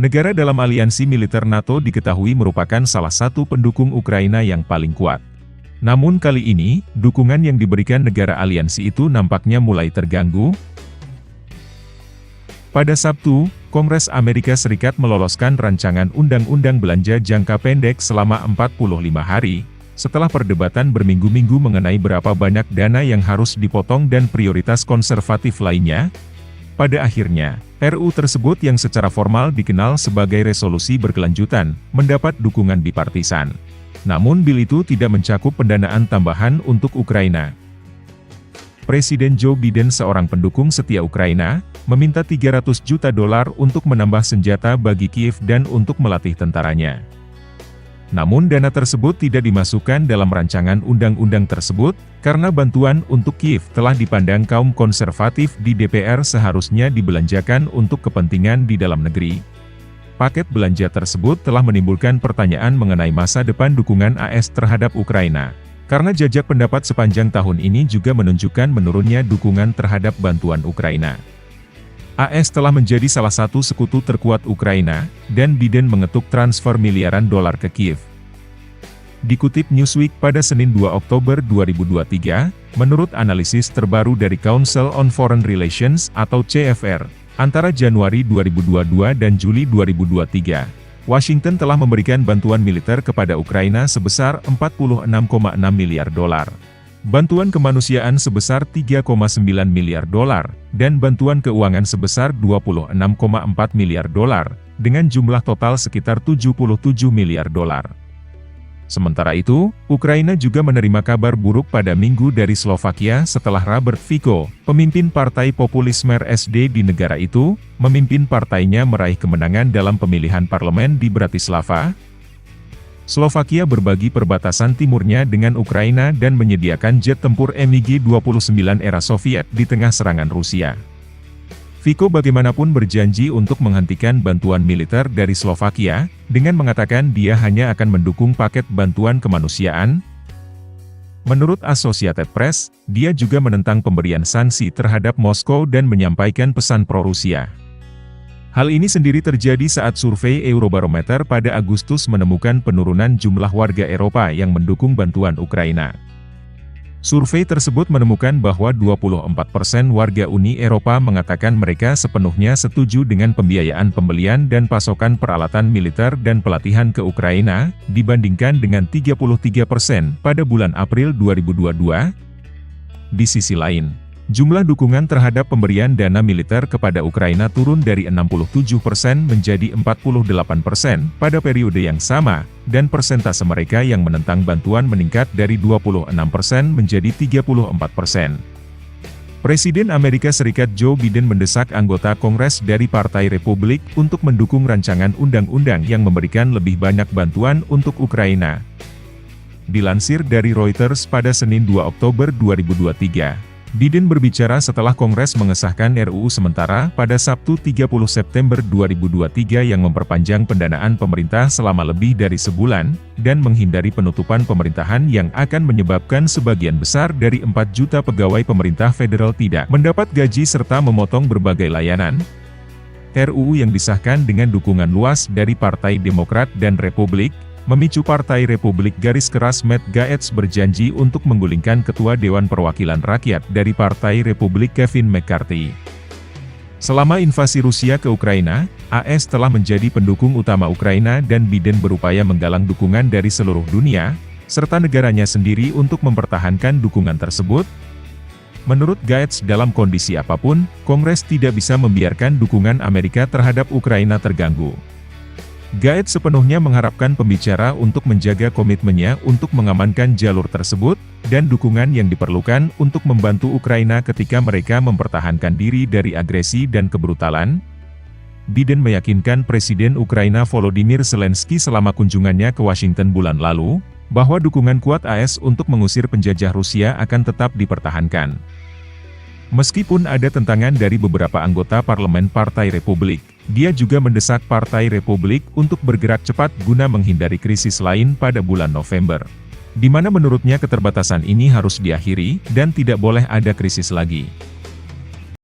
Negara dalam aliansi militer NATO diketahui merupakan salah satu pendukung Ukraina yang paling kuat. Namun kali ini, dukungan yang diberikan negara aliansi itu nampaknya mulai terganggu. Pada Sabtu, Kongres Amerika Serikat meloloskan rancangan undang-undang belanja jangka pendek selama 45 hari, setelah perdebatan berminggu-minggu mengenai berapa banyak dana yang harus dipotong dan prioritas konservatif lainnya. Pada akhirnya, RUU tersebut yang secara formal dikenal sebagai resolusi berkelanjutan, mendapat dukungan bipartisan. Namun bil itu tidak mencakup pendanaan tambahan untuk Ukraina. Presiden Joe Biden, seorang pendukung setia Ukraina, meminta $300 juta untuk menambah senjata bagi Kiev dan untuk melatih tentaranya. Namun dana tersebut tidak dimasukkan dalam rancangan undang-undang tersebut, karena bantuan untuk Kiev telah dipandang kaum konservatif di DPR seharusnya dibelanjakan untuk kepentingan di dalam negeri. Paket belanja tersebut telah menimbulkan pertanyaan mengenai masa depan dukungan AS terhadap Ukraina, karena jajak pendapat sepanjang tahun ini juga menunjukkan menurunnya dukungan terhadap bantuan Ukraina. AS telah menjadi salah satu sekutu terkuat Ukraina, dan Biden mengetuk transfer miliaran dolar ke Kiev. Dikutip Newsweek pada Senin 2 Oktober 2023, menurut analisis terbaru dari Council on Foreign Relations atau CFR, antara Januari 2022 dan Juli 2023, Washington telah memberikan bantuan militer kepada Ukraina sebesar $46,6 miliar. Bantuan kemanusiaan sebesar $3,9 miliar, dan bantuan keuangan sebesar $26,4 miliar, dengan jumlah total sekitar $77 miliar. Sementara itu, Ukraina juga menerima kabar buruk pada Minggu dari Slovakia setelah Robert Fico, pemimpin Partai Populis Smer SD di negara itu, memimpin partainya meraih kemenangan dalam pemilihan parlemen di Bratislava. Slovakia berbagi perbatasan timurnya dengan Ukraina dan menyediakan jet tempur MiG-29 era Soviet di tengah serangan Rusia. Fico bagaimanapun berjanji untuk menghentikan bantuan militer dari Slovakia, dengan mengatakan dia hanya akan mendukung paket bantuan kemanusiaan. Menurut Associated Press, dia juga menentang pemberian sanksi terhadap Moskow dan menyampaikan pesan pro-Rusia. Hal ini sendiri terjadi saat survei Eurobarometer pada Agustus menemukan penurunan jumlah warga Eropa yang mendukung bantuan Ukraina. Survei tersebut menemukan bahwa 24% warga Uni Eropa mengatakan mereka sepenuhnya setuju dengan pembiayaan pembelian dan pasokan peralatan militer dan pelatihan ke Ukraina, dibandingkan dengan 33% pada bulan April 2022. Di sisi lain, jumlah dukungan terhadap pemberian dana militer kepada Ukraina turun dari 67% menjadi 48% pada periode yang sama, dan persentase mereka yang menentang bantuan meningkat dari 26% menjadi 34%. Presiden Amerika Serikat Joe Biden mendesak anggota Kongres dari Partai Republik untuk mendukung rancangan undang-undang yang memberikan lebih banyak bantuan untuk Ukraina. Dilansir dari Reuters pada Senin 2 Oktober 2023. Biden berbicara setelah Kongres mengesahkan RUU sementara pada Sabtu 30 September 2023 yang memperpanjang pendanaan pemerintah selama lebih dari sebulan, dan menghindari penutupan pemerintahan yang akan menyebabkan sebagian besar dari 4 juta pegawai pemerintah federal tidak mendapat gaji serta memotong berbagai layanan. RUU yang disahkan dengan dukungan luas dari Partai Demokrat dan Republik, memicu Partai Republik garis keras Matt Gaetz berjanji untuk menggulingkan Ketua Dewan Perwakilan Rakyat dari Partai Republik Kevin McCarthy. Selama invasi Rusia ke Ukraina, AS telah menjadi pendukung utama Ukraina dan Biden berupaya menggalang dukungan dari seluruh dunia, serta negaranya sendiri untuk mempertahankan dukungan tersebut. Menurut Gaetz, dalam kondisi apapun, Kongres tidak bisa membiarkan dukungan Amerika terhadap Ukraina terganggu. Gaetz sepenuhnya mengharapkan pembicara untuk menjaga komitmennya untuk mengamankan jalur tersebut, dan dukungan yang diperlukan untuk membantu Ukraina ketika mereka mempertahankan diri dari agresi dan kebrutalan. Biden meyakinkan Presiden Ukraina Volodymyr Zelensky selama kunjungannya ke Washington bulan lalu, bahwa dukungan kuat AS untuk mengusir penjajah Rusia akan tetap dipertahankan. Meskipun ada tentangan dari beberapa anggota parlemen Partai Republik, dia juga mendesak Partai Republik untuk bergerak cepat guna menghindari krisis lain pada bulan November, di mana menurutnya keterbatasan ini harus diakhiri, dan tidak boleh ada krisis lagi.